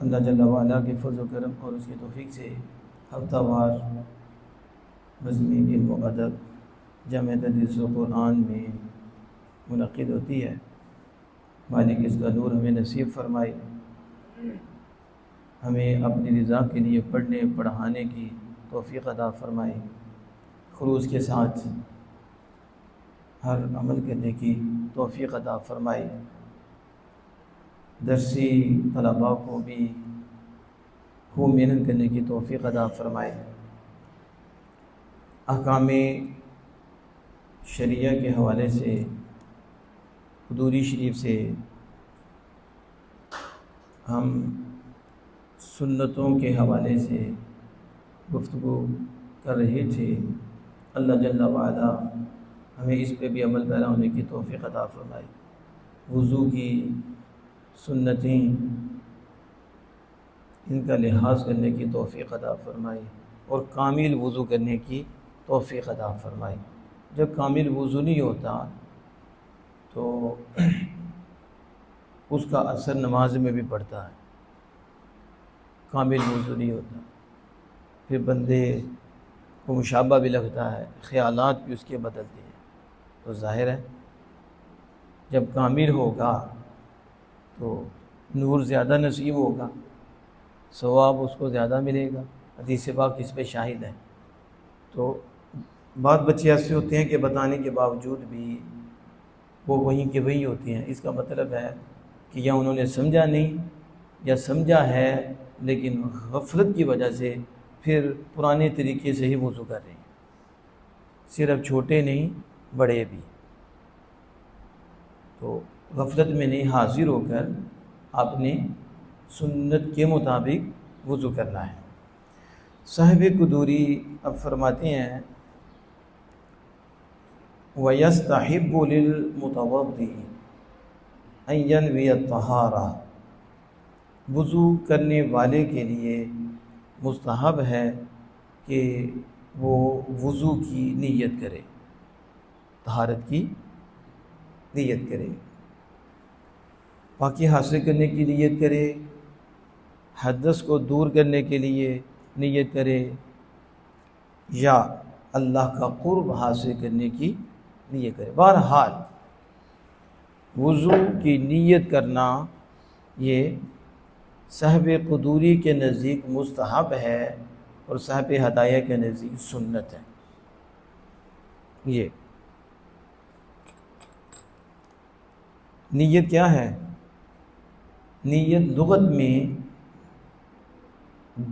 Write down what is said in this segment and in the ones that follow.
اللہ جل وعلا کے فضل و کرم اور اس کی توفیق سے ہفتہ وار مضمین علم و ادب جامع تدریس القرآن میں منعقد ہوتی ہے۔ مالک اس کا نور ہمیں نصیب فرمائے، ہمیں اپنی رضا کے لیے پڑھنے پڑھانے کی توفیق عطا فرمائے، خلوص کے ساتھ ہر عمل کرنے کی توفیق عطا فرمائے، درسی طلباء کو بھی خوب محنت کرنے کی توفیق عطا فرمائے، احکام شریعہ کے حوالے سے قدوری شریف سے ہم سنتوں کے حوالے سے گفتگو کر رہے تھے۔ اللہ جل وعلا ہمیں اس پہ بھی عمل پیرا ہونے کی توفیق عطا فرمائے، وضو کی سنتیں ان کا لحاظ کرنے کی توفیق عطا فرمائے اور کامل وضو کرنے کی توفیق عطا فرمائے۔ جب کامل وضو نہیں ہوتا تو اس کا اثر نماز میں بھی پڑتا ہے، کامل وضو نہیں ہوتا، پھر بندے کو مشابہ بھی لگتا ہے، خیالات بھی اس کے بدلتے ہیں۔ تو ظاہر ہے جب کامل ہوگا تو نور زیادہ نصیب ہوگا، ثواب اس کو زیادہ ملے گا، حدیث پاک اس پہ شاہد ہے۔ تو بعض بچے ایسے ہوتے ہیں کہ بتانے کے باوجود بھی وہ وہیں کے وہیں ہوتی ہیں۔ اس کا مطلب ہے کہ یا انہوں نے سمجھا نہیں یا سمجھا ہے لیکن غفلت کی وجہ سے پھر پرانے طریقے سے ہی وضو کر رہے ہیں، صرف چھوٹے نہیں بڑے بھی۔ تو غفلت میں نہیں، حاضر ہو کر آپ نے سنت کے مطابق وضو کرنا ہے۔ صاحب قدوری اب فرماتے ہیں وَيَسْتَحِبُّ لِلْمُتَوَضِّئِ أَن يَنْوِيَ الطَّهَارَةَ، وضو کرنے والے کے لیے مستحب ہے کہ وہ وضو کی نیت کرے، طہارت کی نیت کرے، پاکی حاصل کرنے کی نیت کرے، حدث کو دور کرنے کے لیے نیت کرے، یا اللہ کا قرب حاصل کرنے کی نیت کرے۔ بہرحال وضو کی نیت کرنا یہ صاحب قدوری کے نزدیک مستحب ہے اور صاحب ہدایہ کے نزدیک سنت ہے۔ یہ نیت کیا ہے؟ نیت لغت میں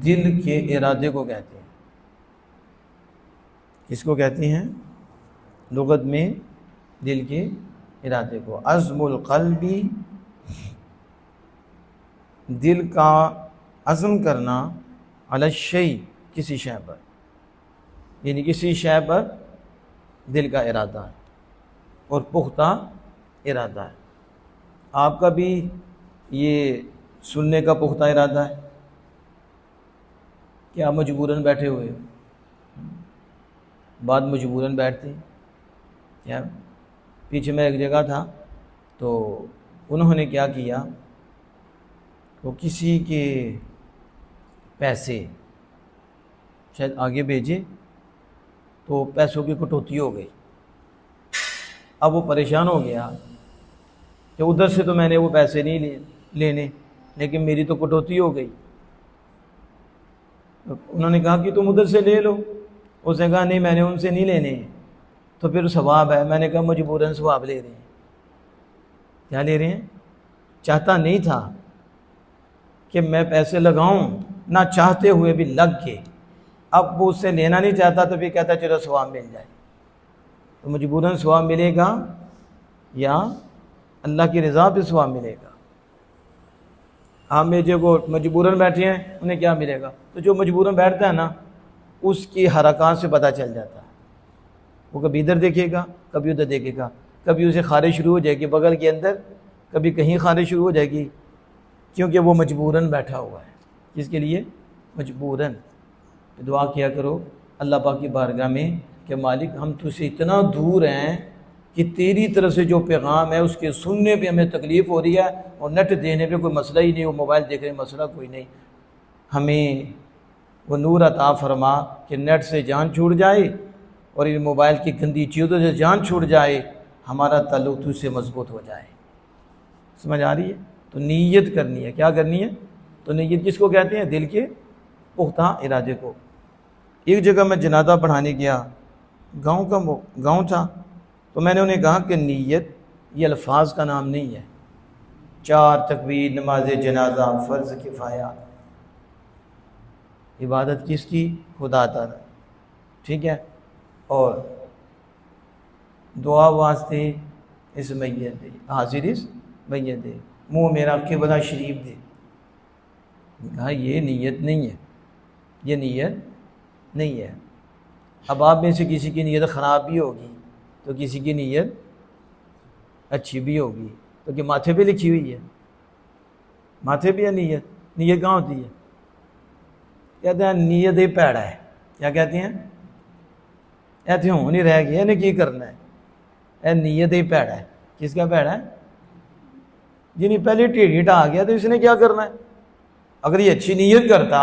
دل کے ارادے کو کہتے ہیں۔ کس کو کہتے ہیں؟ لغت میں دل کے ارادے کو۔ عزم القلب، دل کا عزم کرنا، علی الشیء، کسی شے پر، یعنی کسی شے پر دل کا ارادہ ہے اور پختہ ارادہ ہے۔ آپ کا بھی یہ سننے کا پختہ ارادہ ہے کہ آپ مجبوراً بیٹھے ہوئے ہو؟ بعد مجبوراً بیٹھتے ہیں کیا؟ پیچھے میں ایک جگہ تھا تو انہوں نے کیا کیا، وہ کسی کے پیسے شاید آگے بھیجے تو پیسوں کی کٹوتی ہو گئی۔ اب وہ پریشان ہو گیا کہ ادھر سے تو میں نے وہ پیسے نہیں لینے لیکن میری تو کٹوتی ہو گئی۔ انہوں نے کہا کہ تم ادھر سے لے لو، اس نے کہا نہیں میں نے ان سے نہیں لینے ہیں۔ تو پھر ثواب ہے، میں نے کہا مجبوراً ثواب لے رہے ہیں۔ کیا لے رہے ہیں؟ چاہتا نہیں تھا کہ میں پیسے لگاؤں، نہ چاہتے ہوئے بھی لگ کے، اب وہ اس سے لینا نہیں چاہتا تو بھی کہتا چلو ثواب مل جائے۔ تو مجبوراً ثواب ملے گا یا اللہ کی رضا پہ ثواب ملے گا؟ آپ میں جو مجبوراً بیٹھے ہیں انہیں کیا ملے گا؟ تو جو مجبوراً بیٹھتا ہے نا اس کی حرکات سے پتہ چل جاتا ہے، وہ کبھی ادھر دیکھے گا کبھی ادھر دیکھے گا، کبھی اسے خارش شروع ہو جائے گی بغل کے اندر، کبھی کہیں خارش شروع ہو جائے گی، کیونکہ وہ مجبوراً بیٹھا ہوا ہے۔ کس کے لیے؟ مجبوراً۔ دعا کیا کرو اللہ پاک کی بارگاہ میں کہ مالک ہم تجھ سے اتنا دور ہیں کہ تیری طرف سے جو پیغام ہے اس کے سننے پہ ہمیں تکلیف ہو رہی ہے اور نیٹ دینے پہ کوئی مسئلہ ہی نہیں، وہ موبائل دیکھ رہے مسئلہ کوئی نہیں، ہمیں وہ نور عطا فرما کہ نیٹ سے جان چھوٹ جائے اور ان موبائل کی گندی چیزوں سے جان چھوٹ جائے، ہمارا تعلق تو سے مضبوط ہو جائے۔ سمجھ آ رہی ہے؟ تو نیت کرنی ہے، کیا کرنی ہے؟ تو نیت کس کو کہتے ہیں؟ دل کے پختہ ارادے کو۔ ایک جگہ میں جنازہ پڑھانے گیا، گاؤں تھا، تو میں نے انہیں کہا کہ نیت یہ الفاظ کا نام نہیں ہے، 4 تکبیر، نماز جنازہ، فرض کفایہ، عبادت کس کی؟ خدا تعالی، ٹھیک ہے، اور دعا واسطے اس میت دے، حاضر اس میت دے، منہ میرا قبلہ شریف دے۔ کہا یہ نیت نہیں ہے، یہ نیت نہیں ہے۔ اب آپ میں سے کسی کی نیت خراب بھی ہوگی تو کسی کی نیت اچھی بھی ہوگی، تو کہ ماتھے پہ لکھی ہوئی ہے، ماتھے پہ ہے نیت، نیت کہاں ہوتی ہے؟ کہتے ہیں نیت ہی پیڑا ہے، کیا کہتے ہیں؟ ایتھے ہوں نہیں رہ گیا، انہیں کی کرنا ہے، اے نیت ہی پیڑا ہے۔ کس کا پیڑا ہے؟ جنہیں پہلے ٹیڑھی آ گیا تو اس نے کیا کرنا ہے؟ اگر یہ اچھی نیت کرتا،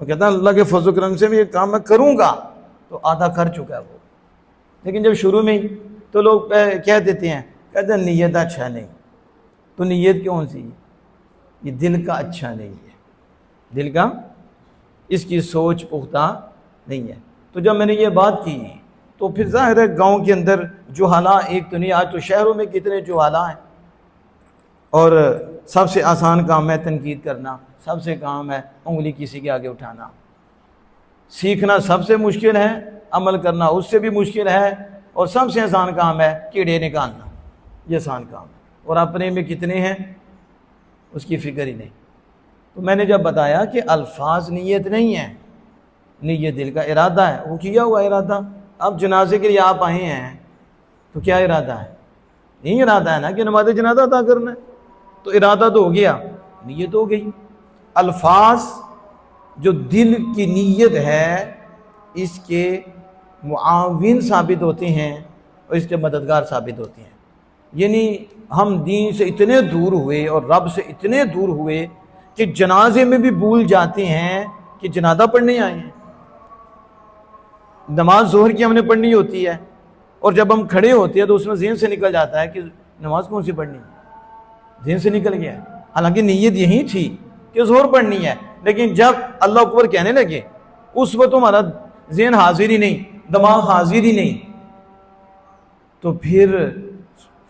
وہ کہتا ہے اللہ کے فضل و کرم سے میں یہ کام میں کروں گا، تو آدھا کر چکا ہے وہ۔ لیکن جب شروع میں ہی تو لوگ کہہ دیتے ہیں، کہتے ہیں نیت اچھا نہیں، تو نیت کون سی؟ یہ دل کا اچھا نہیں ہے، دل کا اس کی سوچ پختہ نہیں ہے۔ تو جب میں نے یہ بات کی تو پھر ظاہر ہے گاؤں کے اندر جوہلا ایک تو نہیں، آج تو شہروں میں کتنے جوہلا ہیں، اور سب سے آسان کام ہے تنقید کرنا، سب سے کام ہے انگلی کسی کے آگے اٹھانا، سیکھنا سب سے مشکل ہے، عمل کرنا اس سے بھی مشکل ہے، اور سب سے آسان کام ہے کیڑے نکالنا، یہ آسان کام ہے، اور اپنے میں کتنے ہیں اس کی فکر ہی نہیں۔ تو میں نے جب بتایا کہ الفاظ نیت نہیں ہے، نیت دل کا ارادہ ہے، وہ کیا ہوا ارادہ۔ اب جنازے کے لیے آپ آئے ہیں تو کیا ارادہ ہے؟ نہیں ارادہ ہے نا کہ نماز جنازہ ادا کرنا ہے، تو ارادہ تو ہو گیا، نیت ہو گئی۔ الفاظ جو دل کی نیت ہے اس کے معاون ثابت ہوتے ہیں اور اس کے مددگار ثابت ہوتے ہیں۔ یعنی ہم دین سے اتنے دور ہوئے اور رب سے اتنے دور ہوئے کہ جنازے میں بھی بھول جاتے ہیں کہ جنازہ پڑھنے آئے ہیں۔ نماز ظہر کی ہم نے پڑھنی ہوتی ہے، اور جب ہم کھڑے ہوتے ہیں تو اس میں ذہن سے نکل جاتا ہے کہ نماز کون سی پڑھنی ہے، ذہن سے نکل گیا ہے، حالانکہ نیت یہی تھی کہ ظہر پڑھنی ہے، لیکن جب اللہ اکبر کہنے لگے اس وقت ہمارا ذہن حاضر ہی نہیں، دماغ حاضر ہی نہیں۔ تو پھر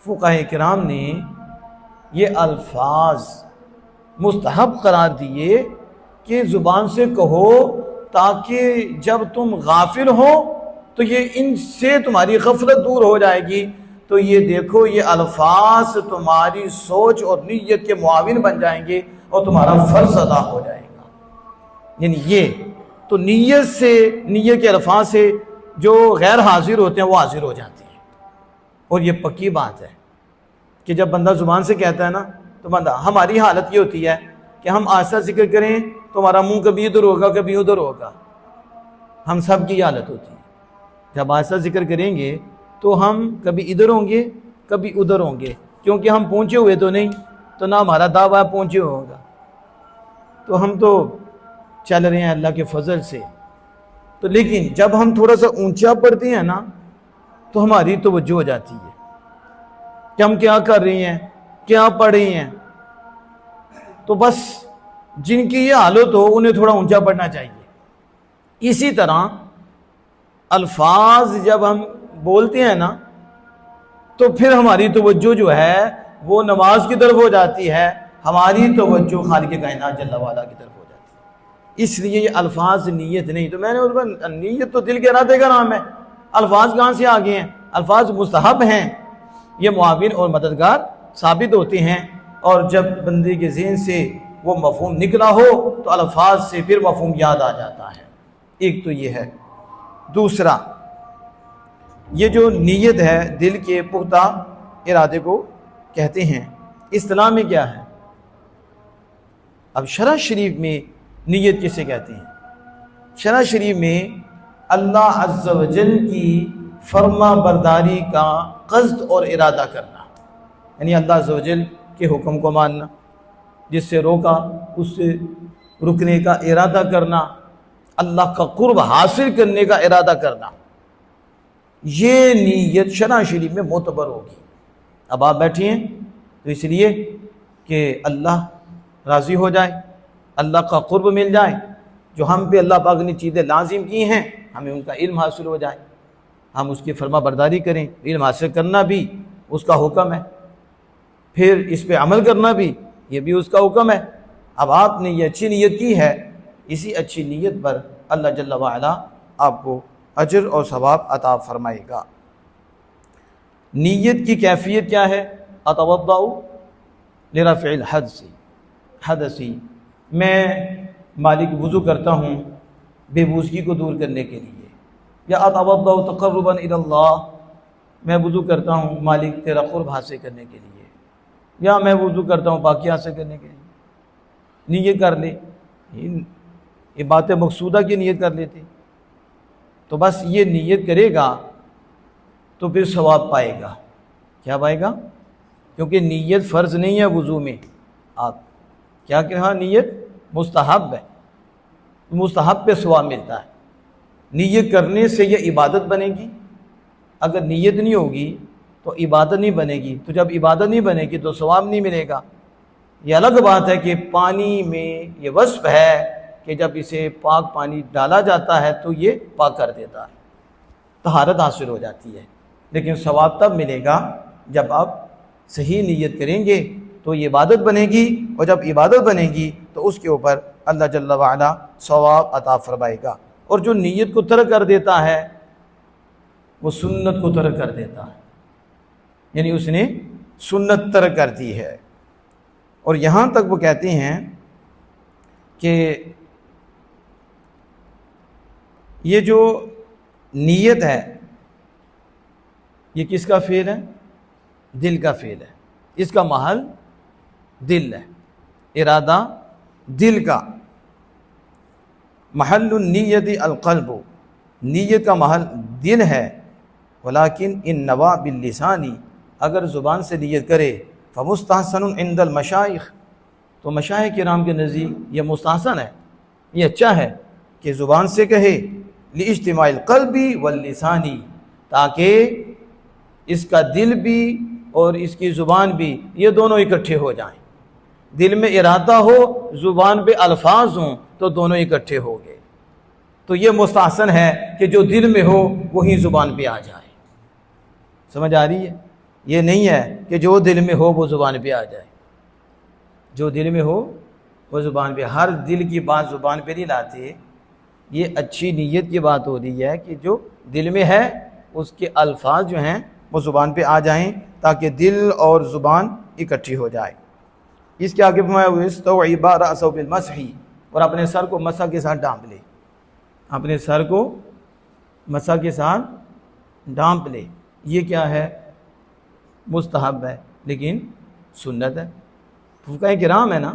فقہاء کرام نے یہ الفاظ مستحب قرار دیے کہ زبان سے کہو، تاکہ جب تم غافل ہو تو یہ ان سے تمہاری غفلت دور ہو جائے گی۔ تو یہ دیکھو یہ الفاظ تمہاری سوچ اور نیت کے معاون بن جائیں گے اور تمہارا فرض ادا ہو جائے گا۔ یعنی یہ تو نیت سے، نیت کے الفاظ سے جو غیر حاضر ہوتے ہیں وہ حاضر ہو جاتے ہیں، اور یہ پکی بات ہے کہ جب بندہ زبان سے کہتا ہے نا تو بندہ، ہماری حالت یہ ہوتی ہے کہ ہم آہستہ ذکر کریں تو ہمارا منہ کبھی ادھر ہوگا کبھی ادھر ہوگا، ہم سب کی حالت ہوتی ہے۔ جب آہستہ ذکر کریں گے تو ہم کبھی ادھر ہوں گے کبھی ادھر ہوں گے، کیونکہ ہم پہنچے ہوئے تو نہیں، تو نہ ہمارا دعویٰ پہنچے ہوگا، تو ہم تو چل رہے ہیں اللہ کے فضل سے۔ تو لیکن جب ہم تھوڑا سا اونچا پڑھتے ہیں نا تو ہماری توجہ ہو جاتی ہے کہ ہم کیا کر رہے ہیں، کیا پڑھ رہے ہیں۔ تو بس جن کی یہ حالت ہو انہیں تھوڑا اونچا پڑھنا چاہیے۔ اسی طرح الفاظ جب ہم بولتے ہیں نا تو پھر ہماری توجہ جو ہے وہ نماز کی طرف ہو جاتی ہے، ہماری توجہ خالق کائنات جل وعلا کی طرف ہو جاتی ہے۔ اس لیے یہ الفاظ نیت نہیں۔ تو میں نے نیت تو دل کے ارادے کا نام ہے، الفاظ کہاں سے آگے ہیں؟ الفاظ مستحب ہیں، یہ معاون اور مددگار ثابت ہوتے ہیں، اور جب بندے کے ذہن سے وہ مفہوم نکلا ہو تو الفاظ سے پھر مفہوم یاد آ جاتا ہے۔ ایک تو یہ ہے۔ دوسرا، یہ جو نیت ہے دل کے پختہ ارادے کو کہتے ہیں۔ اصطلاح میں کیا ہے؟ اب شرع شریف میں نیت کسے کہتے ہیں؟ شرع شریف میں اللہ عز و جل کی فرما برداری کا قصد اور ارادہ کرنا، یعنی اللہ عز و جل کے حکم کو ماننا، جس سے روکا اس سے رکنے کا ارادہ کرنا، اللہ کا قرب حاصل کرنے کا ارادہ کرنا، یہ نیت شرع شریف میں معتبر ہوگی۔ اب آپ بیٹھے ہیں تو اس لیے کہ اللہ راضی ہو جائے، اللہ کا قرب مل جائے، جو ہم پہ اللہ پاک نے چیزیں لازم کی ہیں ہمیں ان کا علم حاصل ہو جائے، ہم اس کی فرما برداری کریں۔ علم حاصل کرنا بھی اس کا حکم ہے، پھر اس پہ عمل کرنا بھی یہ بھی اس کا حکم ہے۔ اب آپ نے یہ اچھی نیت کی ہے، اسی اچھی نیت پر اللہ جل وعلا آپ کو اجر اور ثواب عطا فرمائے گا۔ نیت کی کیفیت کیا ہے؟ اتوضأ لرفع الحدث، میں مالک وضو کرتا ہوں بے وضوئی کو دور کرنے کے لیے، یا اتوضأ تقربا الی اللہ، میں وضو کرتا ہوں مالک تیرا قرب حاصل کرنے کے لیے، یا میں وضو کرتا ہوں پاکی حاصل کرنے کے لیے۔ نیت کر لے، یہ باتیں مقصودہ کی نیت کر لیتے، تو بس یہ نیت کرے گا تو پھر ثواب پائے گا۔ کیا پائے گا؟ کیونکہ نیت فرض نہیں ہے وضو میں، آپ کیا کہا، نیت مستحب ہے، مستحب پہ ثواب ملتا ہے۔ نیت کرنے سے یہ عبادت بنے گی، اگر نیت نہیں ہوگی تو عبادت نہیں بنے گی، تو جب عبادت نہیں بنے گی تو ثواب نہیں ملے گا۔ یہ الگ بات ہے کہ پانی میں یہ وصف ہے کہ جب اسے پاک پانی ڈالا جاتا ہے تو یہ پاک کر دیتا ہے، طہارت حاصل ہو جاتی ہے، لیکن ثواب تب ملے گا جب آپ صحیح نیت کریں گے تو یہ عبادت بنے گی، اور جب عبادت بنے گی تو اس کے اوپر اللہ جل وعلا ثواب عطا فرمائے گا۔ اور جو نیت کو ترک کر دیتا ہے وہ سنت کو ترک کر دیتا ہے، یعنی اس نے سنت ترک کر دی ہے۔ اور یہاں تک وہ کہتے ہیں کہ یہ جو نیت ہے یہ کس کا فعل ہے؟ دل کا فعل ہے، اس کا محل دل ہے، ارادہ دل کا۔ محل النیت القلب، نیت کا محل دل ہے، ولیکن ان نوا باللسانی، اگر زبان سے نیت کرے فمستحسن عند المشائخ، تو مشائخ کرام کے نزدیک یہ مستحسن ہے، یہ اچھا ہے کہ زبان سے کہے، لاجتماع القلب واللسان، تاکہ اس کا دل بھی اور اس کی زبان بھی یہ دونوں اکٹھے ہو جائیں۔ دل میں ارادہ ہو، زبان پہ الفاظ ہوں تو دونوں اکٹھے ہو گئے۔ تو یہ مستحسن ہے کہ جو دل میں ہو وہی زبان پہ آ جائے۔ سمجھ آ رہی ہے؟ یہ نہیں ہے کہ جو دل میں ہو وہ زبان پہ آ جائے، جو دل میں ہو وہ زبان پہ، ہر دل کی بات زبان پہ نہیں لاتے۔ یہ اچھی نیت کی بات ہو رہی ہے کہ جو دل میں ہے اس کے الفاظ جو ہیں وہ زبان پہ آ جائیں، تاکہ دل اور زبان اکٹھی ہو جائے۔ اس کے آگے فرمایا وَاسْتَوْعِبَ رَأْسَهُ بِالْمَسْحِ، اور اپنے سر کو مسح کے ساتھ ڈانپ لے، اپنے سر کو مسح کے ساتھ ڈانپ لے۔ یہ کیا ہے؟ مستحب ہے لیکن سنت ہے۔ فقہاء کرام ہے نا،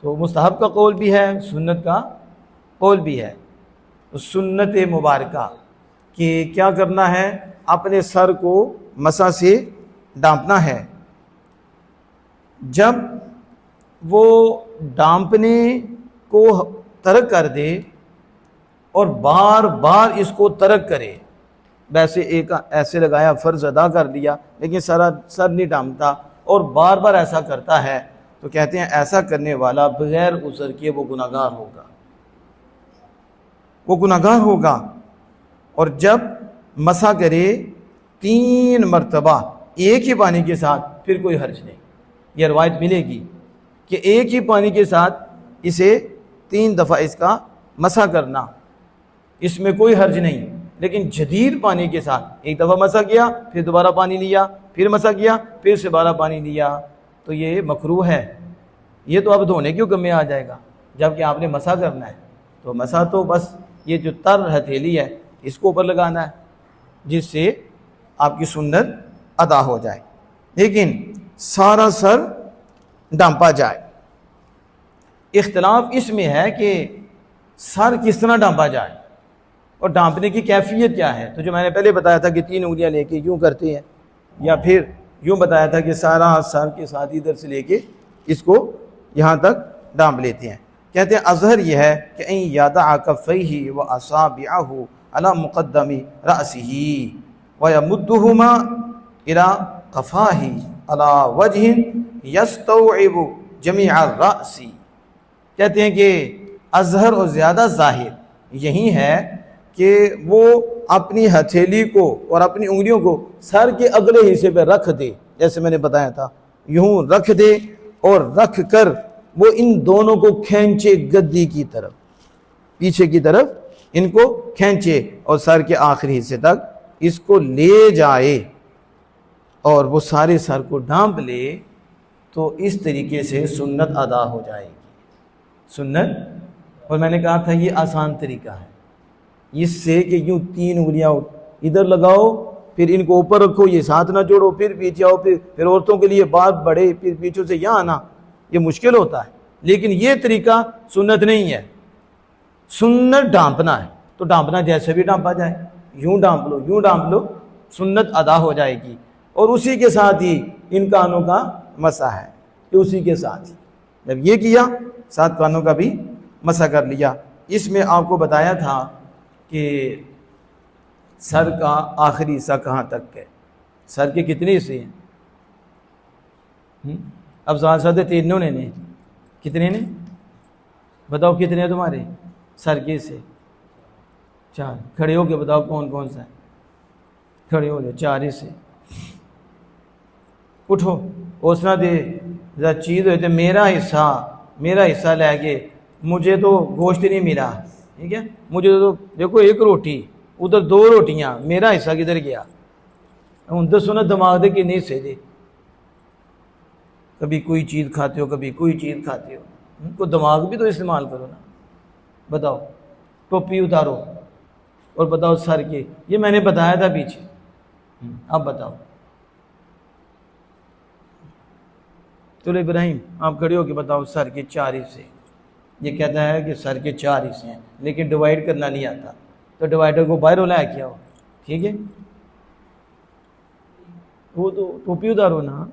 تو مستحب کا قول بھی ہے، سنت کا قول بھی ہے۔ سنت مبارکہ کہ کیا کرنا ہے؟ اپنے سر کو مسح سے ڈانپنا ہے۔ جب وہ ڈانپنے کو ترک کر دے اور بار بار اس کو ترک کرے، ویسے ایک ایسے لگایا فرض ادا کر دیا لیکن سر نہیں ڈانپتا اور بار بار ایسا کرتا ہے، تو کہتے ہیں ایسا کرنے والا بغیر عذر کیے وہ گناہگار ہوگا، وہ گناہگار ہوگا۔ اور جب مسح کرے 3 مرتبہ ایک ہی پانی کے ساتھ پھر کوئی حرج نہیں۔ یہ روایت ملے گی کہ ایک ہی پانی کے ساتھ اسے 3 دفعہ اس کا مسح کرنا، اس میں کوئی حرج نہیں۔ لیکن جدید پانی کے ساتھ ایک دفعہ مسح کیا، پھر دوبارہ پانی لیا، پھر مسح کیا، پھر سے دوبارہ پانی لیا، تو یہ مکروہ ہے۔ یہ تو اب دھونے کے حکم میں آ جائے گا، جبکہ آپ نے مسح کرنا ہے تو مسح تو بس یہ جو تر ہتھیلی ہے اس کو اوپر لگانا ہے، جس سے آپ کی سنت ادا ہو جائے، لیکن سارا سر ڈانپا جائے۔ اختلاف اس میں ہے کہ سر کس طرح ڈانپا جائے، اور ڈھانپنے کی کیفیت کیا ہے؟ تو جو میں نے پہلے بتایا تھا کہ 3 انگلیاں لے کے یوں کرتے ہیں، یا پھر یوں بتایا تھا کہ سارا سر کے ساتھ ادھر سے لے کے اس کو یہاں تک ڈھانپ لیتے ہیں۔ کہتے ہیں اظہر یہ ہے کہ ان یدع کفیہ واصابعہ علی مقدم رأسہ ویمدہما الی قفاہ علی وجہ یستوعب جمیع الرأس۔ کہتے ہیں کہ اظہر اور زیادہ ظاہر یہی ہے کہ وہ اپنی ہتھیلی کو اور اپنی انگلیوں کو سر کے اگلے حصے پہ رکھ دے، جیسے میں نے بتایا تھا، یوں رکھ دے اور رکھ کر وہ ان دونوں کو کھینچے گدی کی طرف، پیچھے کی طرف ان کو کھینچے اور سر کے آخری حصے تک اس کو لے جائے اور وہ سارے سر کو ڈھانپ لے، تو اس طریقے سے سنت ادا ہو جائے گی۔ سنت، اور میں نے کہا تھا یہ آسان طریقہ ہے اس سے کہ یوں 3 انگلیاں ادھر لگاؤ، پھر ان کو اوپر رکھو، یہ ساتھ نہ جوڑو، پھر پیچھے آؤ، پھر عورتوں کے لیے بات بڑھے، پھر پیچھے سے یہاں آنا، یہ مشکل ہوتا ہے۔ لیکن یہ طریقہ سنت نہیں ہے، سنت ڈھانپنا ہے، تو ڈھانپنا جیسے بھی ڈھانپا جائے، یوں ڈھانپ لو، یوں ڈھانپ لو، سنت ادا ہو جائے گی۔ اور اسی کے ساتھ ہی ان کانوں کا مسح ہے، کہ اسی کے ساتھ ہی جب یہ کیا 7 کانوں کا بھی مسح کر لیا۔ اس میں آپ کو بتایا تھا کہ سر کا آخری حصہ کہاں تک ہے، سر کے کتنے حصے ہیں؟ اب ساتھ تینوں نے کتنے نے بتاؤ، کتنے ہیں تمہارے سر کے حصے؟ 4۔ کھڑے ہو کے بتاؤ کون کون سا ہے، کھڑے ہو جائے، 4 حصے۔ اٹھو، حوصلہ دے، چیز ہوتے میرا حصہ لے کے، مجھے تو گوشت نہیں ملا، ٹھیک ہے، مجھے تو دیکھو 1 روٹی، ادھر 2 روٹیاں، میرا حصہ کدھر گیا؟ ہوں دسو نا، دماغ دے کنے حصے دے؟ کبھی کوئی چیز کھاتے ہو، کبھی کوئی چیز کھاتے ہو، کو دماغ بھی تو استعمال کرو نا۔ بتاؤ، ٹوپی اتارو اور بتاؤ سر کے، یہ میں نے بتایا تھا پیچھے، اب بتاؤ۔ تو ابراہیم آپ کھڑے ہو کے بتاؤ سر کے 4 حصے۔ یہ کہتا ہے کہ سر کے 4 حصے ہیں، لیکن ڈیوائیڈ کرنا نہیں آتا، تو ڈیوائیڈر کو باہر لایا کیا ہو، ٹھیک ہے، وہ تو ٹوپی اتارو نا۔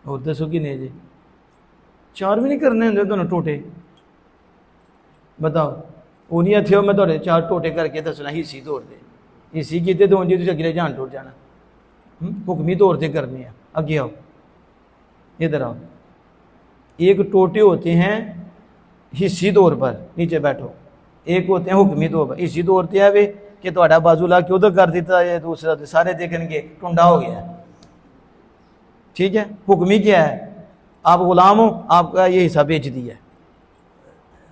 اور دسو کنے جی 4 بھی نہیں کرنے ہوں دونوں ٹوٹے؟ بتاؤ، وہ نہیں اتھے ہو میں تھوڑے 4 ٹوٹے کر کے دسنا ہی توڑ دے، اسی کیتے تو جی تجھے اگلے جان ٹوٹ جانا، حکمی طور سے کرنے ہیں۔ اگے آؤ، ادھر آؤ۔ ایک ٹوٹے ہوتے ہیں حصی طور پر، نیچے بیٹھو، ایک ہوتے ہیں حکمی طور پر۔ حصی طور پہ ہے کہ تھوڑا بازو لا کے ادھر کر دیتا ہے، دوسرا سارے دیکھیں گے ٹنڈا ہو گیا ہے، ٹھیک ہے۔ حکمی کیا ہے؟ آپ غلام ہو، آپ کا یہ حصہ بیچ دیا ہے،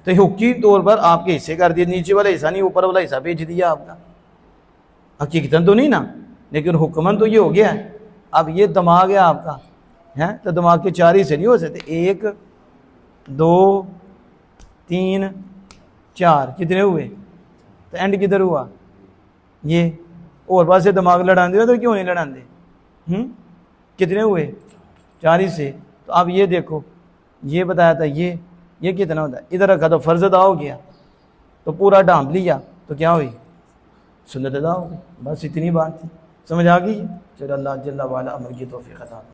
تو حکمی طور پر آپ کے حصے کر دیے، نیچے والا حصہ نہیں، اوپر والا حصہ بیچ دیا آپ کا۔ حقیقتاً تو نہیں نا، لیکن حکمن تو یہ ہو گیا ہے۔ اب یہ دماغ ہے آپ کا، ہے تو دماغ کے 4 حصے نہیں ہو سکتے، 1 2 3 4، کتنے ہوئے؟ تو اینڈ کدھر ہوا؟ یہ اور بات سے دماغ لڑان دے تو کیوں نہیں لڑان دے؟ کتنے ہوئے؟ 4 حصے۔ تو اب یہ دیکھو، یہ بتایا تھا یہ کتنا ہوتا ہے، ادھر رکھا تو فرض ادا ہو گیا، تو پورا ڈھانپ لیا تو کیا ہوئی؟ سنت ادا ہو گئی۔ بس اتنی بات تھی، سمجھ آ گئی؟ چلو اللہ جل وعلا امر کی توفیق عطا فرمائے۔